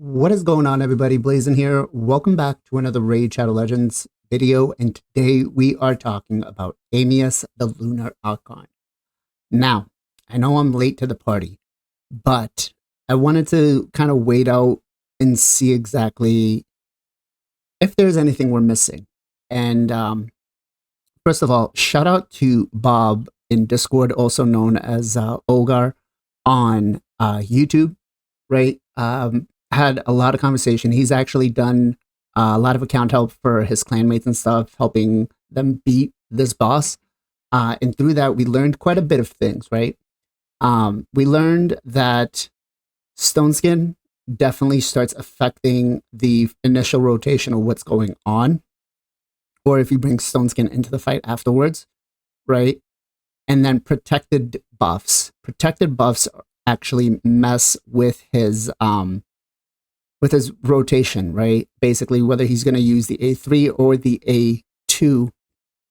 What is going on, everybody? Blazing here. Welcome back to another Raid Shadow Legends video, and today we are talking about Amius, the Lunar Archon. Now, I know I'm late to the party, but I wanted to kind of wait out and see exactly if there's anything we're missing. And first of all, shout out to Bob in Discord, also known as Olgar on YouTube, right? Had a lot of conversation. He's actually done a lot of account help for his clanmates and stuff, helping them beat this boss. And through that, we learned quite a bit of things, right? We learned that Stone Skin definitely starts affecting the initial rotation of what's going on, or if you bring Stone Skin into the fight afterwards, right? And then protected buffs. Protected buffs actually mess with his rotation, right? Basically, whether he's going to use the A3 or the A2,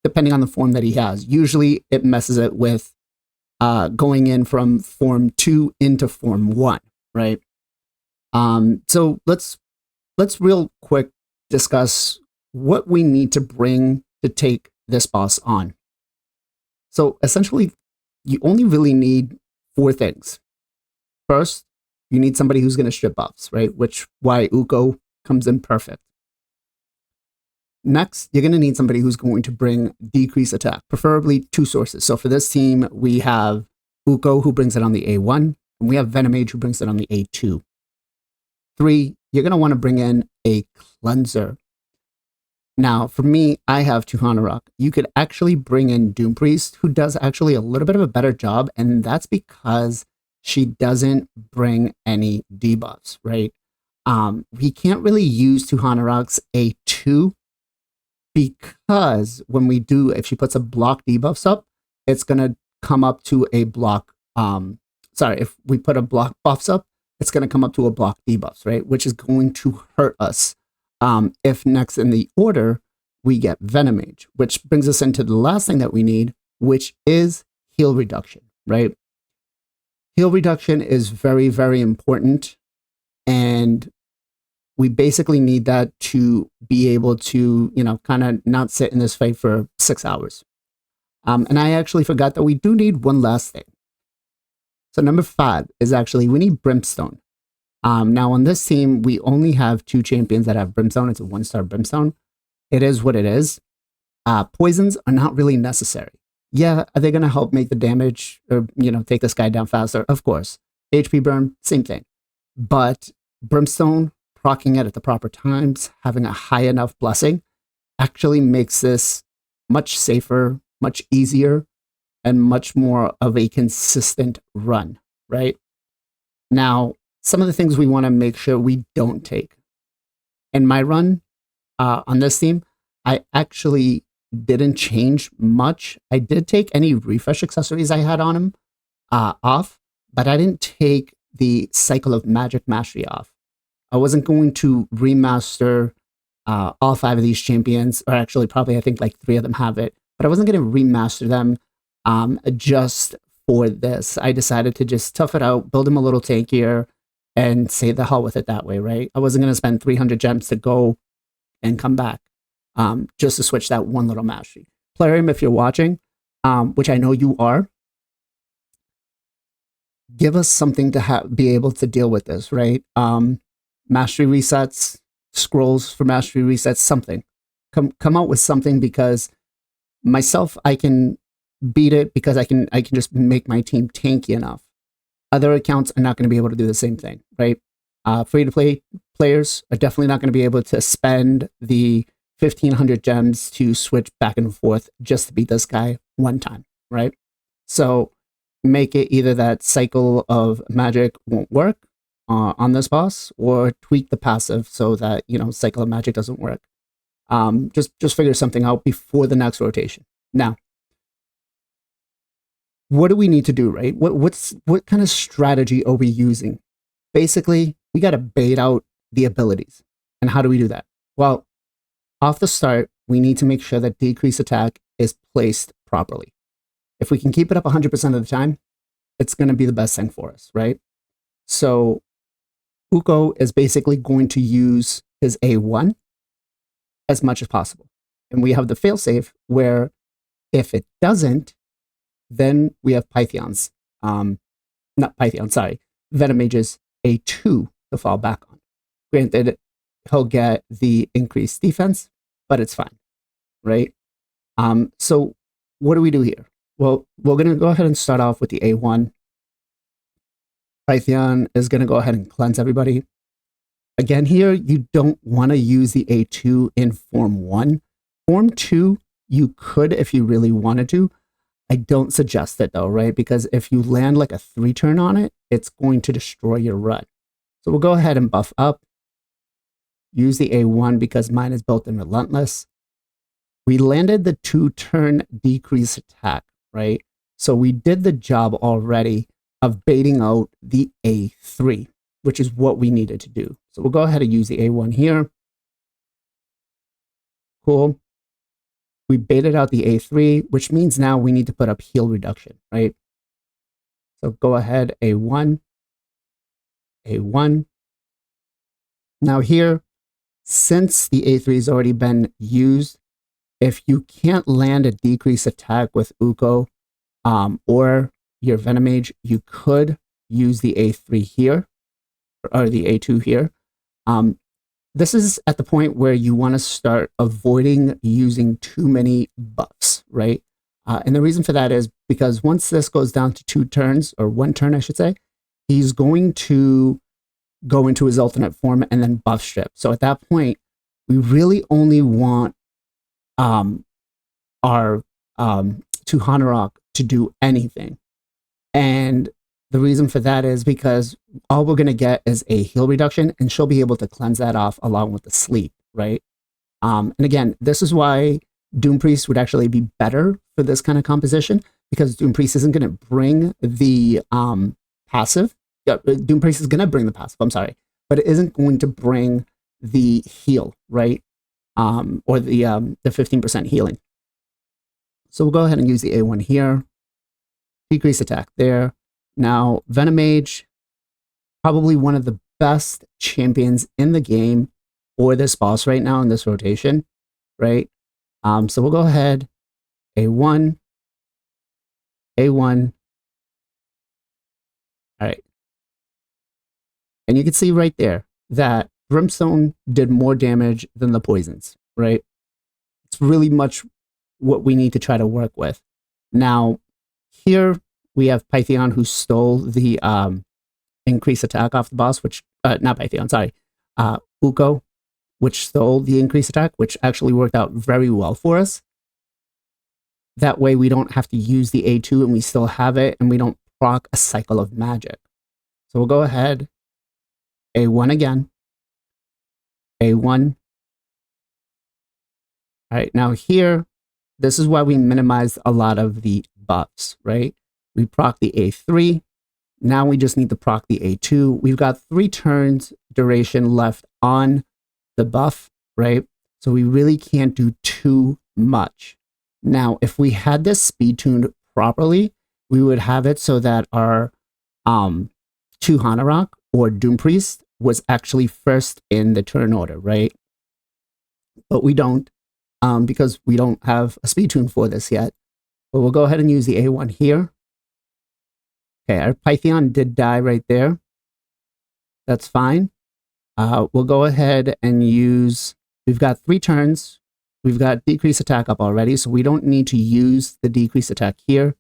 depending on the form that he has. Usually, it messes it with going in from form 2 into form 1, right? So let's real quick discuss what we need to bring to take this boss on. So essentially, you only really need 4 things. First, you need somebody who's going to strip buffs, right? Which why Ukko comes in perfect. Next, you're going to need somebody who's going to bring decrease attack, preferably 2 sources. So for this team, we have Ukko, who brings it on the A1, and we have Venomage, who brings it on the A2. 3, you're going to want to bring in a cleanser. Now, for me, I have Tuhanarak. You could actually bring in Doom Priest, who does actually a little bit of a better job, and that's because she doesn't bring any debuffs, right? We can't really use Tuhanarak's A2 because when we do, if she puts a block debuffs up, it's going to come up to a block, if we put a block buffs up, it's going to come up to a block debuffs, right? Which is going to hurt us. If next in the order, we get Venomage, which brings us into the last thing that we need, which is heal reduction, right? Heal reduction is very, very important, and we basically need that to be able to, kind of not sit in this fight for 6 hours. And I actually forgot that we do need one last thing. So number 5 is actually, we need Brimstone. Now on this team, we only have 2 champions that have Brimstone. It's a 1-star Brimstone. It is what it is. Poisons are not really necessary. Yeah, are they going to help make the damage or, take this guy down faster? Of course. HP burn, same thing. But Brimstone, proccing it at the proper times, having a high enough blessing, actually makes this much safer, much easier, and much more of a consistent run, right? Now, some of the things we want to make sure we don't take. In my run on this team, I actually didn't change much. I did take any refresh accessories I had on him off, but I didn't take the Cycle of Magic Mastery off. I wasn't going to remaster all 5 of these champions, or actually probably I think like 3 of them have it, but I wasn't going to remaster them just for this. I decided to just tough it out, build him a little tankier, and say the hell with it that way, right? I wasn't going to spend 300 gems to go and come back. Just to switch that one little mastery. Plarium, if you're watching, which I know you are, give us something to be able to deal with this, right? Mastery resets, scrolls for mastery resets, something. Come out with something, because myself, I can beat it because I can just make my team tanky enough. Other accounts are not going to be able to do the same thing, right? Free-to-play players are definitely not going to be able to spend the 1,500 gems to switch back and forth just to beat this guy one time, right? So make it either that Cycle of Magic won't work on this boss, or tweak the passive so that, Cycle of Magic doesn't work. Just figure something out before the next rotation. Now, what do we need to do, right? What kind of strategy are we using? Basically, we got to bait out the abilities. And how do we do that? Well, off the start, we need to make sure that decrease attack is placed properly. If we can keep it up 100% of the time, it's going to be the best thing for us, right? So Ukko is basically going to use his A1 as much as possible. And we have the failsafe where if it doesn't, then we have Pythion's, not Pythion, sorry, Venomage's A2 to fall back on. Granted, he'll get the increased defense, but it's fine, right? So what do we do here? Well, we're going to go ahead and start off with the A1. Pythion is going to go ahead and cleanse everybody. Again, here, you don't want to use the A2 in Form 1. Form 2, you could if you really wanted to. I don't suggest it though, right? Because if you land like a 3-turn on it, it's going to destroy your run. So we'll go ahead and buff up. Use the A1 because mine is built in Relentless. We landed the 2-turn decrease attack, right? So we did the job already of baiting out the A3, which is what we needed to do. So we'll go ahead and use the A1 here. Cool. We baited out the A3, which means now we need to put up heal reduction, right? So go ahead, A1, A1. Now here, since the A3 has already been used, if you can't land a decrease attack with Ukko or your Venomage, you could use the A3 here, or the A2 here. This is at the point where you want to start avoiding using too many buffs, right? And the reason for that is because once this goes down to 2 turns, or 1 turn, I should say, he's going to go into his alternate form and then buff strip. So at that point, we really only want our Tuhanarak to do anything. And the reason for that is because all we're going to get is a heal reduction, and she'll be able to cleanse that off along with the sleep, right? And again, this is why Doom Priest would actually be better for this kind of composition, because Doom Priest isn't going to bring the passive. Doom Priest is going to bring the passive, I'm sorry, but it isn't going to bring the heal, right? Or the 15% healing. So we'll go ahead and use the A1 here. Decrease attack there. Now, Venomage, probably one of the best champions in the game for this boss right now in this rotation, right? So we'll go ahead, A1, A1. All right. And you can see right there that Brimstone did more damage than the poisons, right? It's really much what we need to try to work with. Now, here we have Pythion, who stole the increased attack off the boss, which, not Pythion, sorry, Ukko, which stole the increased attack, which actually worked out very well for us. That way we don't have to use the A2 and we still have it, and we don't proc a cycle of magic. So we'll go ahead, A1 again, A1. All right, now here, this is why we minimized a lot of the buffs, right? We proc the A3. Now we just need to proc the A2. We've got 3 turns duration left on the buff, right? So we really can't do too much. Now, if we had this speed tuned properly, we would have it so that our Tuhanarak or Doom Priest was actually first in the turn order, right? But we don't, because we don't have a speed tune for this yet. But we'll go ahead and use the A1 here. Okay, our Pythion did die right there. That's fine. We'll go ahead and use, we've got 3 turns. We've got decrease attack up already, so we don't need to use the decrease attack here.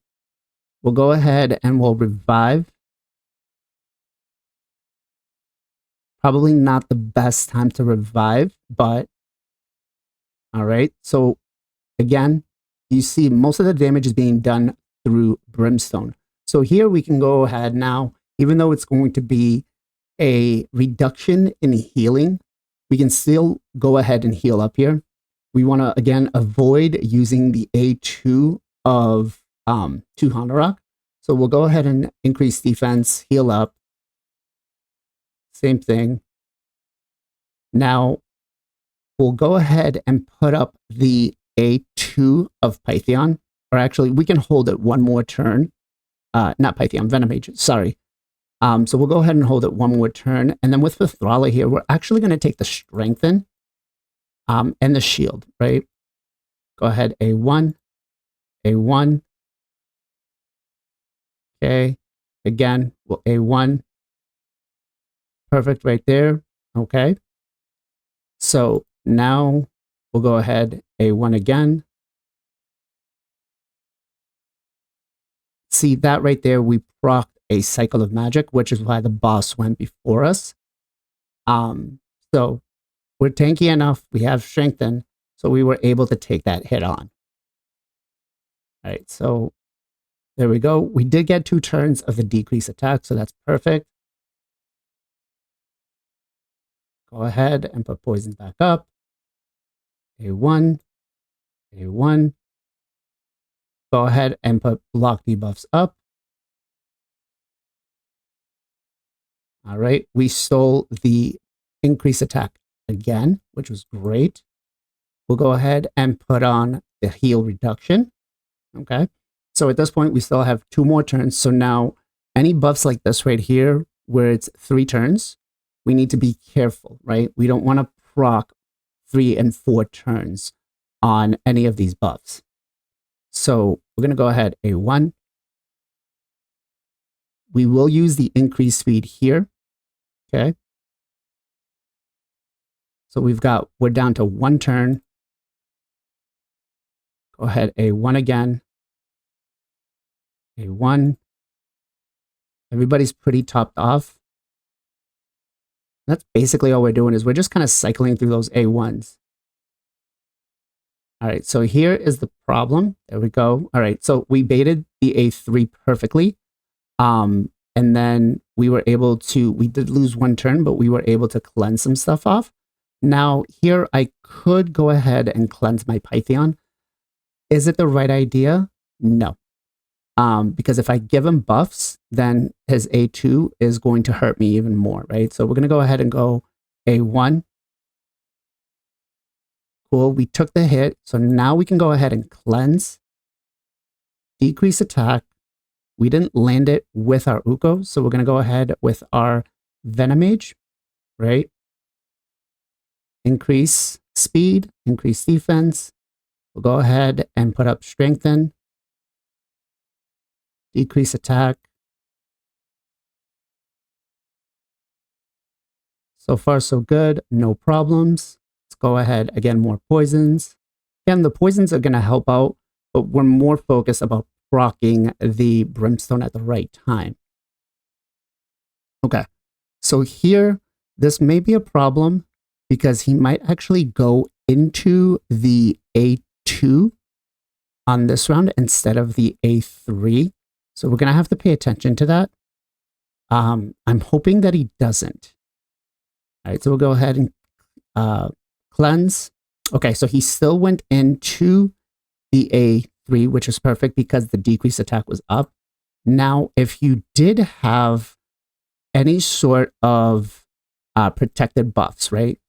We'll go ahead and we'll revive. Probably not the best time to revive, but all right. So again, you see most of the damage is being done through Brimstone. So here we can go ahead now, even though it's going to be a reduction in healing, we can still go ahead and heal up here. We want to, again, avoid using the A2 of Tuhanarak. So we'll go ahead and increase defense, heal up. Same thing. Now, we'll go ahead and put up the A2 of Pythion. Or actually, we can hold it one more turn. Not Pythion, Venomage, sorry. So we'll go ahead and hold it one more turn. And then with Mithrala here, we're actually going to take the Strengthen and the Shield, right? Go ahead, A1, A1. Okay, again, well, A1. Perfect right there. Okay. So now we'll go ahead, A1 again. See that right there, we procced a Cycle of Magic, which is why the boss went before us. So we're tanky enough, we have Strengthen, so we were able to take that hit on. All right, so there we go. We did get 2 turns of the decrease attack, so that's perfect. Go ahead and put poisons back up. A1, A1. Go ahead and put block debuffs up. All right, we stole the increase attack again, which was great. We'll go ahead and put on the heal reduction. Okay, so at this point, we still have 2 more turns. So now any buffs like this right here, where it's 3 turns, we need to be careful, right? We don't want to proc 3 and 4 turns on any of these buffs. So we're going to go ahead, A1. We will use the increased speed here. Okay. So we're down to 1 turn. Go ahead, A1 again. A1. Everybody's pretty topped off. That's basically all we're doing is we're just kind of cycling through those A1s. All right, so here is the problem. There we go. All right, so we baited the A3 perfectly. And then we did lose 1 turn, but we were able to cleanse some stuff off. Now here I could go ahead and cleanse my Pythion. Is it the right idea? No. Because if I give him buffs, then his A2 is going to hurt me even more, right? So we're going to go ahead and go A1. Cool, we took the hit. So now we can go ahead and cleanse, decrease attack. We didn't land it with our Ukko, so we're going to go ahead with our Venomage, right? Increase speed, increase defense. We'll go ahead and put up Strengthen, decrease attack. So far, so good. No problems. Let's go ahead. Again, more poisons. Again, the poisons are going to help out, but we're more focused about proccing the Brimstone at the right time. Okay, so here, this may be a problem because he might actually go into the A2 on this round instead of the A3. So we're going to have to pay attention to that. I'm hoping that he doesn't. All right, so we'll go ahead and cleanse. Okay, so he still went into the A3, which is perfect because the decrease attack was up. Now, if you did have any sort of protected buffs, right,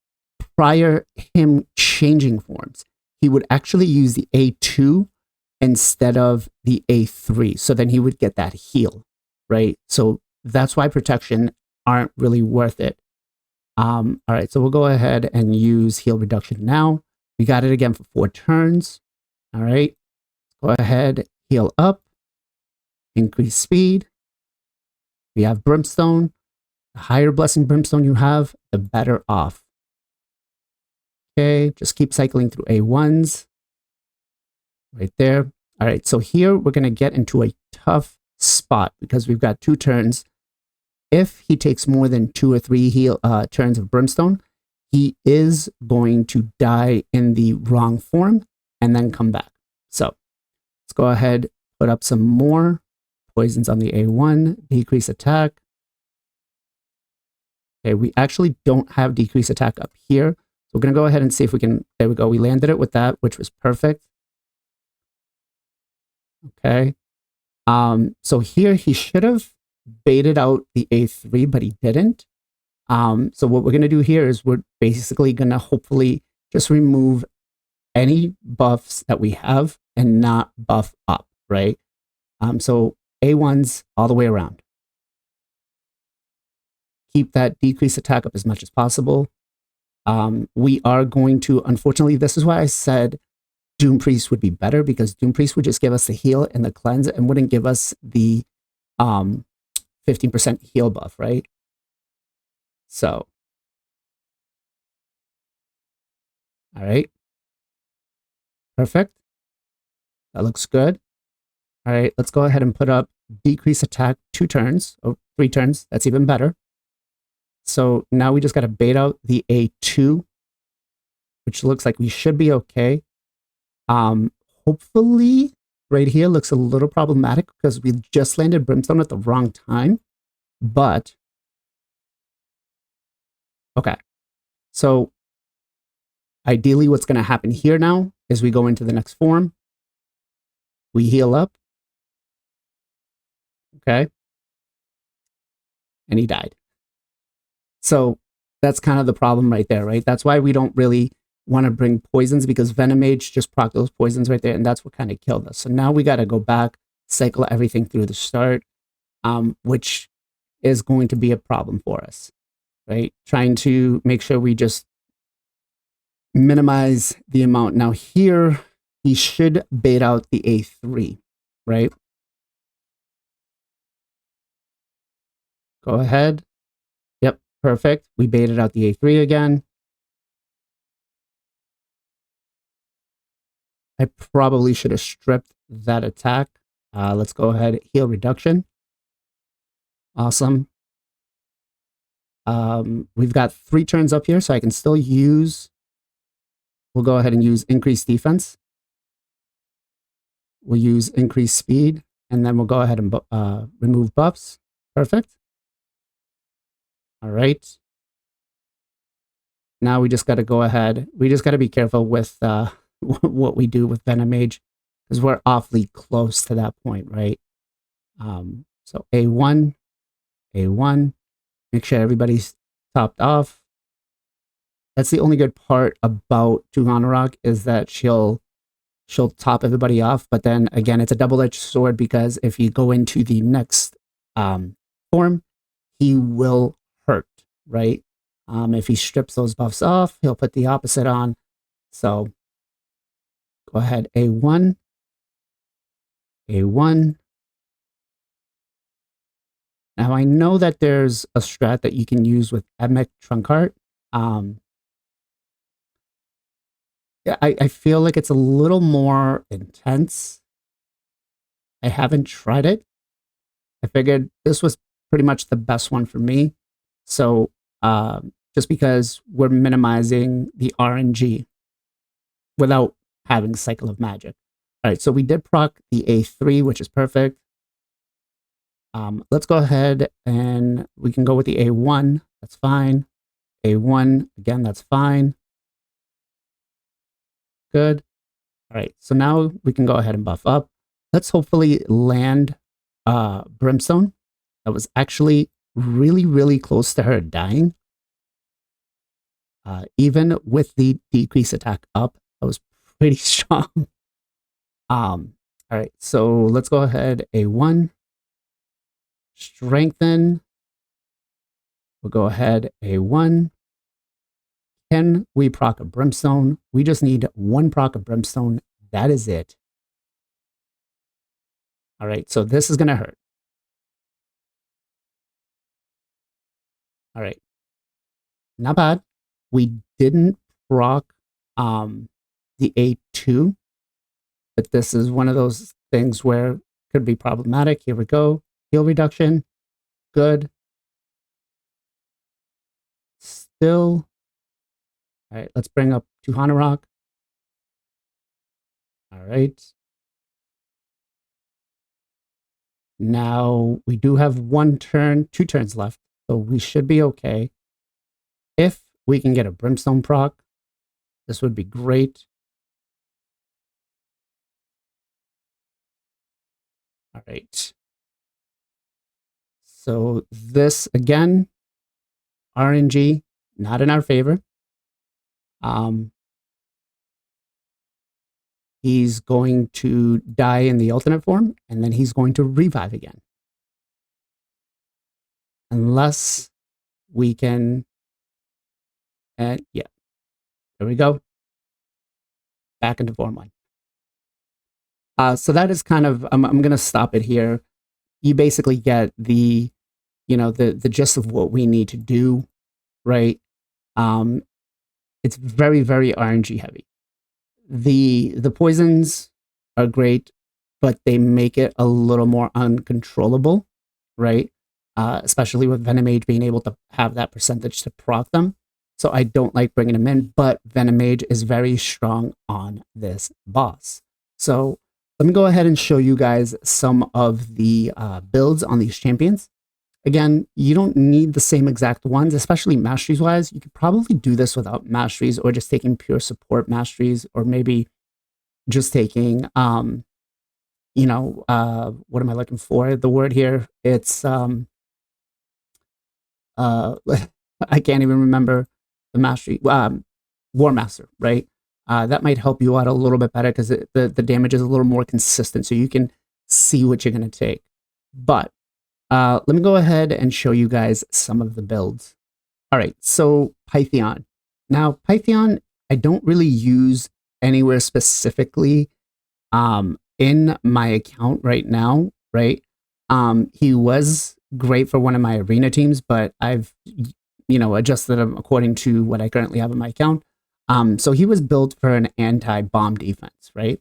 prior him changing forms, he would actually use the A2 instead of the A3. So then he would get that heal, right? So that's why protection aren't really worth it. All right, so we'll go ahead and use heal reduction now. We got it again for 4 turns. All right, go ahead, heal up, increase speed. We have Brimstone. The higher Blessing Brimstone you have, the better off. Okay, just keep cycling through A1s. Right there. All right, so here we're going to get into a tough spot because we've got 2 turns. If he takes more than 2 or 3 turns of Brimstone, he is going to die in the wrong form and then come back. So let's go ahead, put up some more poisons on the A1, decrease attack. Okay, we actually don't have decrease attack up here. So we're going to go ahead and see if we can, there we go. We landed it with that, which was perfect. Okay. So here he should have baited out the A3, but he didn't. So what we're going to do here is we're basically going to hopefully just remove any buffs that we have and not buff up, right? So A1s all the way around. keep that decrease attack up as much as possible. We are going to, unfortunately, this is why I said Doom Priest would be better, because Doom Priest would just give us the heal and the cleanse and wouldn't give us the 15% heal buff, right? So, all right. Perfect. That looks good. All right, let's go ahead and put up decrease attack 2 turns, or 3 turns. That's even better. So now we just got to bait out the A2, which looks like we should be okay. Hopefully right here looks a little problematic because we just landed Brimstone at the wrong time, but okay. So ideally what's going to happen here now is we go into the next form. We heal up. Okay. And he died. So that's kind of the problem right there, right? That's why we don't really want to bring poisons, because Venomage just proc those poisons right there, and that's what kind of killed us. So now we got to go back, cycle everything through the start, which is going to be a problem for us, right? Trying to make sure we just minimize the amount. Now here, he should bait out the A3, right? Go ahead. Yep, perfect. We baited out the A3 again. I probably should have stripped that attack. Let's go ahead, heal reduction. Awesome. We've got 3 turns up here, so I can still use, we'll go ahead and use increased defense. We'll use increased speed, and then we'll go ahead and remove buffs. Perfect. All right. Now we just got to go ahead. We just got to be careful with what we do with Venomage, because we're awfully close to that point, right? So A1, A1. Make sure everybody's topped off. That's the only good part about Tuhanarak, is that she'll top everybody off. But then again, it's a double-edged sword, because if you go into the next form, he will hurt, right? If he strips those buffs off, he'll put the opposite on. So go ahead, A1, A1. Now I know that there's a strat that you can use with Emic Trunkheart. Yeah, I feel like it's a little more intense. I haven't tried it. I figured this was pretty much the best one for me. So just because we're minimizing the RNG without having Cycle of Magic. All right, so we did proc the A3, which is perfect. Let's go ahead and we can go with the A1. That's fine. A1, again, that's fine. Good. All right, so now we can go ahead and buff up. Let's hopefully land Brimstone. That was actually really, really close to her dying. Even with the decrease attack up, that was pretty strong. All right, so let's go ahead, A1. Strengthen. We'll go ahead, A1. Can we proc a Brimstone? We just need 1 proc of Brimstone. That is it. All right, so this is going to hurt. All right. Not bad. We didn't proc the A2, but this is one of those things where it could be problematic. Here we go. Heal reduction. Good. Still. All right, let's bring up Tuhanarak. All right. Now we do have 2 turns left, so we should be okay. If we can get a Brimstone proc, this would be great. All right. So this, again, RNG, not in our favor. He's going to die in the alternate form, and then he's going to revive again. Unless we can, and yeah, there we go. Back into Form 1. So that is kind of, I'm going to stop it here. You basically get the, the gist of what we need to do, right? It's very, very RNG heavy. The poisons are great, but they make it a little more uncontrollable, right? Especially with Venomage being able to have that percentage to proc them. So I don't like bringing them in, but Venomage is very strong on this boss. So let me go ahead and show you guys some of the builds on these champions. Again, you don't need the same exact ones, especially masteries wise. You could probably do this without masteries or just taking pure support masteries, or maybe just taking, what am I looking for? The word here, it's, I can't even remember the mastery, War Master, right? That might help you out a little bit better because the damage is a little more consistent, so you can see what you're going to take. But let me go ahead and show you guys some of the builds. All right, so Pythion. Now, Pythion, I don't really use anywhere specifically in my account right now, right? He was great for one of my arena teams, but I've, adjusted him according to what I currently have in my account. So he was built for an anti-bomb defense, right?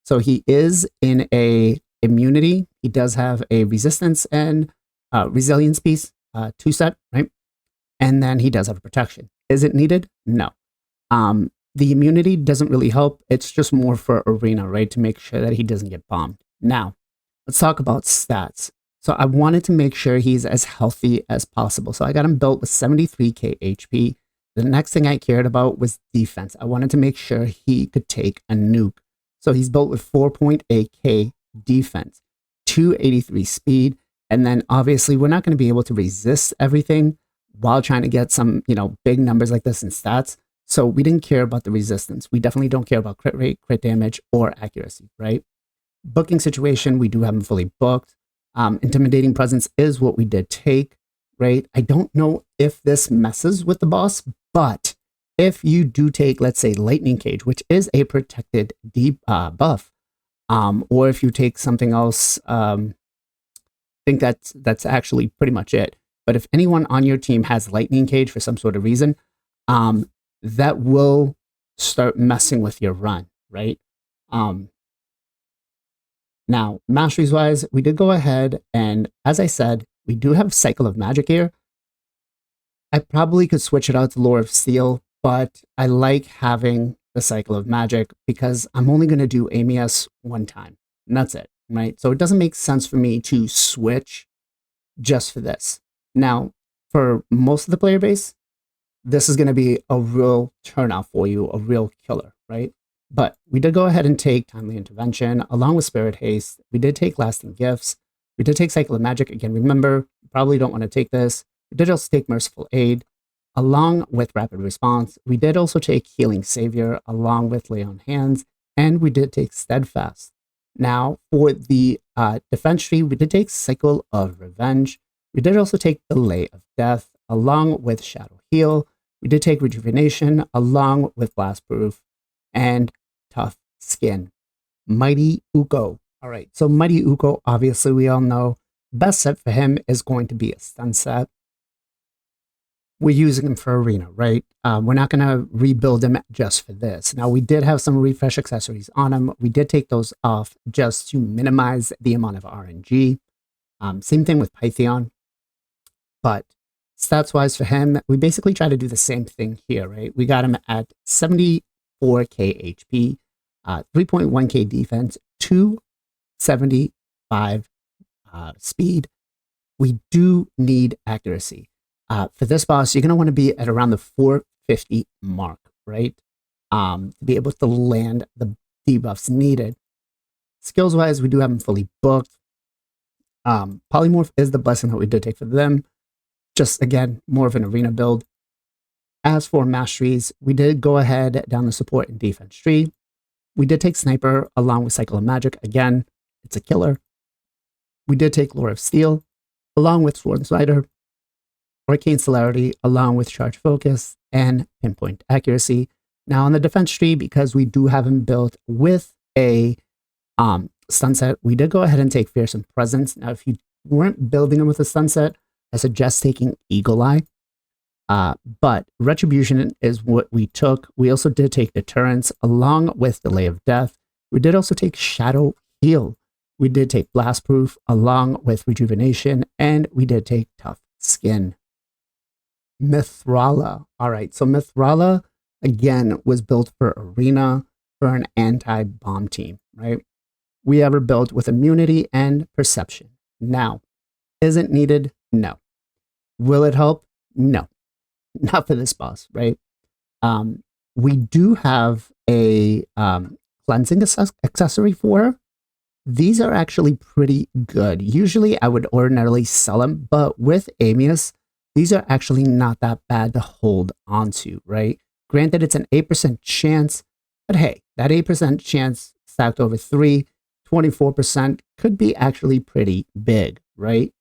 So he is in a immunity. He does have a resistance and resilience piece, 2-set, right? And then he does have a protection. Is it needed? No. The immunity doesn't really help. It's just more for arena, right? To make sure that he doesn't get bombed. Now, let's talk about stats. So I wanted to make sure he's as healthy as possible. So I got him built with 73k HP. The next thing I cared about was defense. I wanted to make sure he could take a nuke. So he's built with 4.8k defense, 283 speed, and then obviously we're not going to be able to resist everything while trying to get some, big numbers like this in stats. So we didn't care about the resistance. We definitely don't care about crit rate, crit damage, or accuracy, right? Booking situation, we do have him fully booked. Intimidating presence is what we did take, right? I don't know if this messes with the boss, but if you do take, let's say, Lightning Cage, which is a protected deep buff, or if you take something else, I think that's actually pretty much it. But if anyone on your team has Lightning Cage for some sort of reason, that will start messing with your run, right? Now, masteries wise, we did go ahead and, as I said, we do have Cycle of Magic here. I probably could switch it out to Lore of Steel, but I like having the Cycle of Magic because I'm only going to do Amius one time, and that's it, right? So it doesn't make sense for me to switch just for this. Now, for most of the player base, this is going to be a real turnout for you, a real killer, right? But we did go ahead and take Timely Intervention along with Spirit Haste. We did take Lasting Gifts. We did take Cycle of Magic. Again, remember, you probably don't want to take this. We did also take Merciful Aid along with Rapid Response. We did also take Healing Savior along with Lay on Hands. And we did take Steadfast. Now, for the defense tree, we did take Cycle of Revenge. We did also take Delay of Death along with Shadow Heal. We did take Rejuvenation along with Blast Proof and Tough Skin. Mighty Ukko. All right, so Mighty Ukko, obviously we all know, best set for him is going to be a stun set. We're using him for arena, right? We're not going to rebuild him just for this. Now, we did have some refresh accessories on him. We did take those off just to minimize the amount of RNG. Same thing with Pythion. But stats-wise for him, we basically try to do the same thing here, right? We got him at 74k HP, 3.1k defense, 275 speed. We do need accuracy. For this boss, you're going to want to be at around the 450 mark, right? To be able to land the debuffs needed. Skills-wise, we do have them fully booked. Polymorph is the blessing that we did take for them. Just, again, more of an arena build. As for masteries, we did go ahead down the support and defense tree. We did take Sniper along with Cycle of Magic. Again, it's a killer. We did take Lore of Steel along with Sword and Slider. arcane celerity, along with charge focus and pinpoint accuracy. Now on the defense tree, because we do have him built with a sunset, we did go ahead and take fearsome presence. Now, if you weren't building him with a sunset, I suggest taking Eagle Eye. But retribution is what we took. We also did take deterrence along with delay of death. We did also take shadow heal. We did take blast proof along with rejuvenation, and we did take tough skin. Mithrala. All right, so Mithrala again was built for arena for an anti-bomb team, right? We have her built with immunity and perception. Now, is it needed? No. Will it help? No. Not for this boss, right? We do have a cleansing accessory for her. These are actually pretty good. Usually I would ordinarily sell them, but with Amius, these are actually not that bad to hold onto, right? Granted, it's an 8% chance, but hey, that 8% chance stacked over 3, 24% could be actually pretty big, right?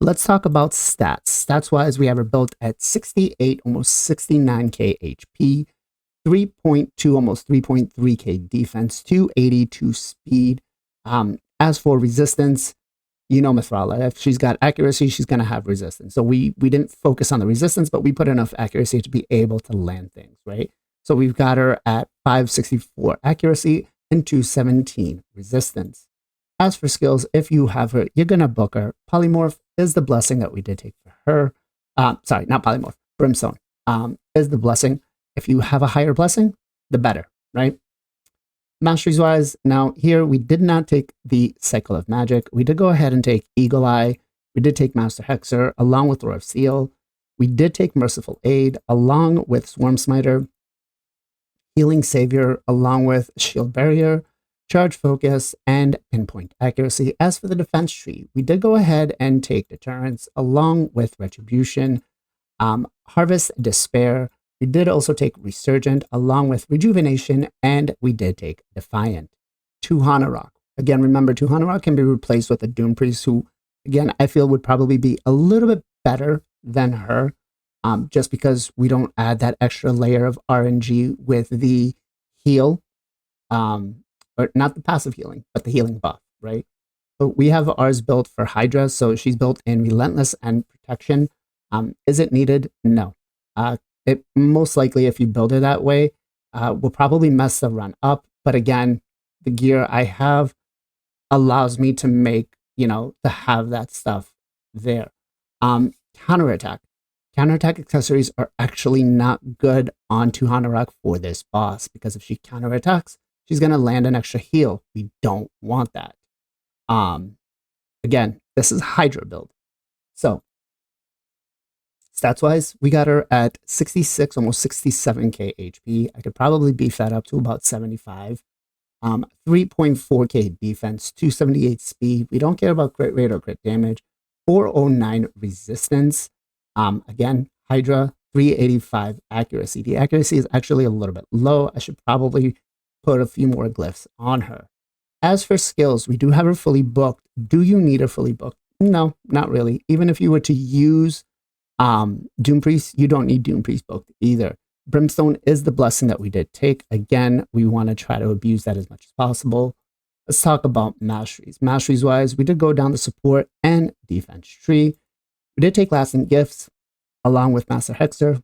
Let's talk about stats. Stats-wise, we have her built at 68, almost 69k HP, 3.2, almost 3.3k defense, 282 speed. As for resistance, you know Mithrala, if she's got accuracy, she's going to have resistance. So we didn't focus on the resistance, but we put enough accuracy to be able to land things, right? So we've got her at 564 accuracy and 217 resistance. As for skills, if you have her, you're going to book her. Polymorph is the blessing that we did take for her. Sorry, not polymorph, brimstone is the blessing. If you have a higher blessing, the better, right? Masteries wise, now here we did not take the Cycle of Magic. We did go ahead and take Eagle Eye. We did take Master Hexer along with Roar of Seal. We did take Merciful Aid along with Swarm Smiter, Healing Savior along with Shield Barrier, Charge Focus, and Pinpoint Accuracy. As for the defense tree, we did go ahead and take Deterrence along with Retribution, Harvest Despair. We did also take Resurgent along with Rejuvenation, and we did take Defiant. Tuhanarak. Again, remember, Tuhanarak can be replaced with a Doom Priest who, again, I feel would probably be a little bit better than her, just because we don't add that extra layer of RNG with the heal, or not the passive healing, but the healing buff, right? So we have ours built for Hydra, so she's built in Relentless and Protection. Is it needed? No. It most likely, if you build it that way, will probably mess the run up. But again, the gear I have allows me to make, to have that stuff there. Counterattack. Counterattack accessories are actually not good on Tuhanarak for this boss, because if she counterattacks, she's going to land an extra heal. We don't want that. Again, this is Hydra build. So, stats-wise, we got her at 66, almost 67k HP. I could probably beef that up to about 75. 3.4k defense, 278 speed. We don't care about crit rate or crit damage. 409 resistance. Again, Hydra, 385 accuracy. The accuracy is actually a little bit low. I should probably put a few more glyphs on her. As for skills, we do have her fully booked. Do you need her fully booked? No, not really. Even if you were to use Doom Priest, you don't need Doom Priest booked either. Brimstone is the blessing that we did take. Again, we want to try to abuse that as much as possible. Let's talk about masteries. Masteries wise, we did go down the support and defense tree. We did take Lasting Gifts along with Master Hexer.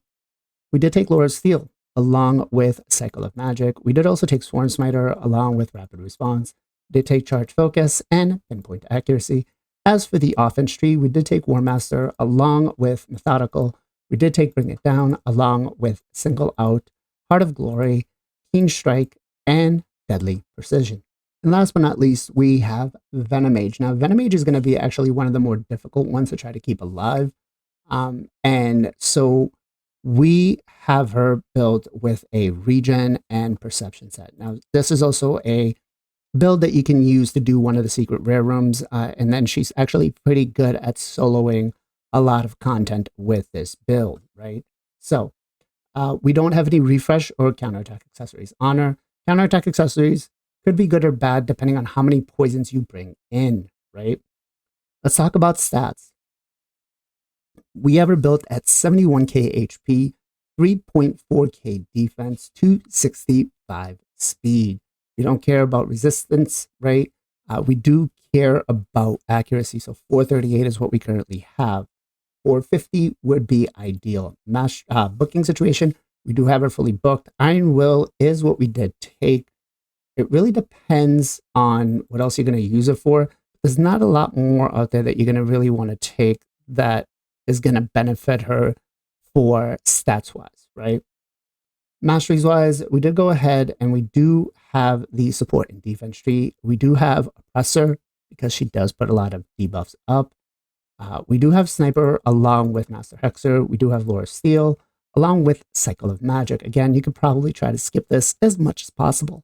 We did take Lord of Steel along with Cycle of Magic. We did also take Swarm Smiter along with Rapid Response. We did take Charge Focus and Pinpoint Accuracy. As for the offense tree, we did take War Master along with Methodical. We did take Bring It Down along with Single Out, Heart of Glory, Keen Strike, and Deadly Precision. And last but not least, we have Venomage. Now, Venomage is going to be actually one of the more difficult ones to try to keep alive. And so we have her built with a regen and perception set. Now, this is also a build that you can use to do one of the secret rare rooms, and then she's actually pretty good at soloing a lot of content with this build, right? So we don't have any refresh or counterattack accessories on her. Counterattack accessories could be good or bad depending on how many poisons you bring in, right? Let's talk about stats. We have her built at 71k HP, 3.4k defense, 265 speed. We don't care about resistance, right? We do care about accuracy. So 438 is what we currently have. 450 would be ideal. Booking situation, we do have her fully booked. Iron Will is what we did take. It really depends on what else you're going to use it for. There's not a lot more out there that you're going to really want to take that is going to benefit her for stats-wise, right? Masteries-wise, we did go ahead and we do have the support and defense tree. We do have Oppressor because she does put a lot of debuffs up. We do have Sniper along with Master Hexer. We do have Lore of Steel along with Cycle of Magic. Again, you could probably try to skip this as much as possible.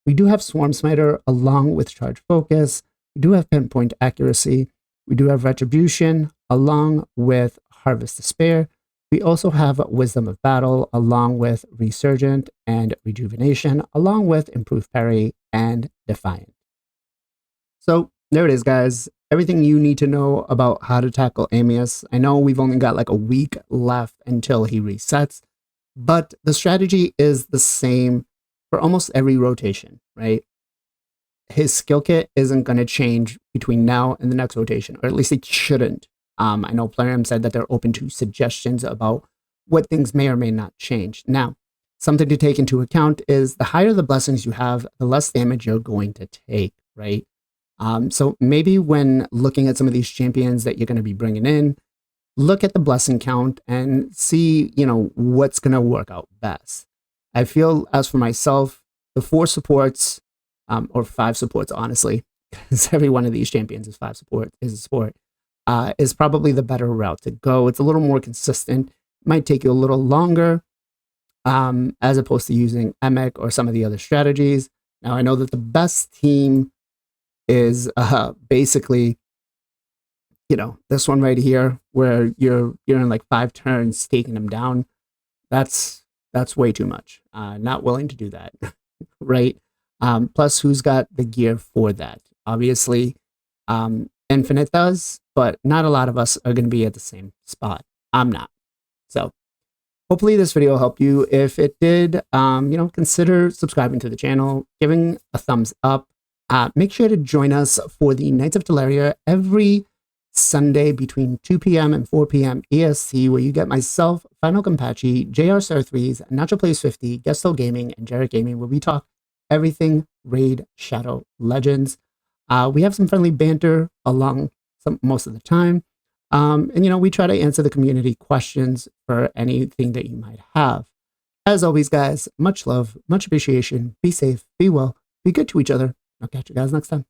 We do have Swarm Smiter along with Charge Focus. We do have Pinpoint Accuracy. We do have Retribution along with Harvest Despair. We also have Wisdom of Battle along with Resurgent and Rejuvenation along with Improved Parry and Defiant. So there it is, guys. Everything you need to know about how to tackle Amius. I know we've only got like a week left until he resets, but the strategy is the same for almost every rotation, right? His skill kit isn't going to change between now and the next rotation, or at least it shouldn't. I know Plarium said that they're open to suggestions about what things may or may not change. Now, something to take into account is the higher the blessings you have, the less damage you're going to take, right? So maybe when looking at some of these champions that you're going to be bringing in, look at the blessing count and see, what's going to work out best. I feel, as for myself, the 4 supports, or 5 supports, honestly, because every one of these champions is a support, is probably the better route to go. It's a little more consistent. It might take you a little longer, as opposed to using Emic or some of the other strategies. Now, I know that the best team is basically, this one right here, where you're in like 5 turns taking them down. That's way too much. Not willing to do that, right? Plus, who's got the gear for that? Obviously, Infinite does, but not a lot of us are going to be at the same spot. I'm not. So hopefully this video helped you. If it did, consider subscribing to the channel, giving a thumbs up. Make sure to join us for the Knights of Teleria every Sunday between 2 p.m. and 4 p.m. EST, where you get myself, Final Compachi, JR Star 3s, Nacho Plays 50, Gesto Gaming, and Jarrett Gaming, where we talk everything Raid Shadow Legends. We have some friendly banter along most of the time. And, we try to answer the community questions for anything that you might have. As always, guys, much love, much appreciation. Be safe, be well, be good to each other. I'll catch you guys next time.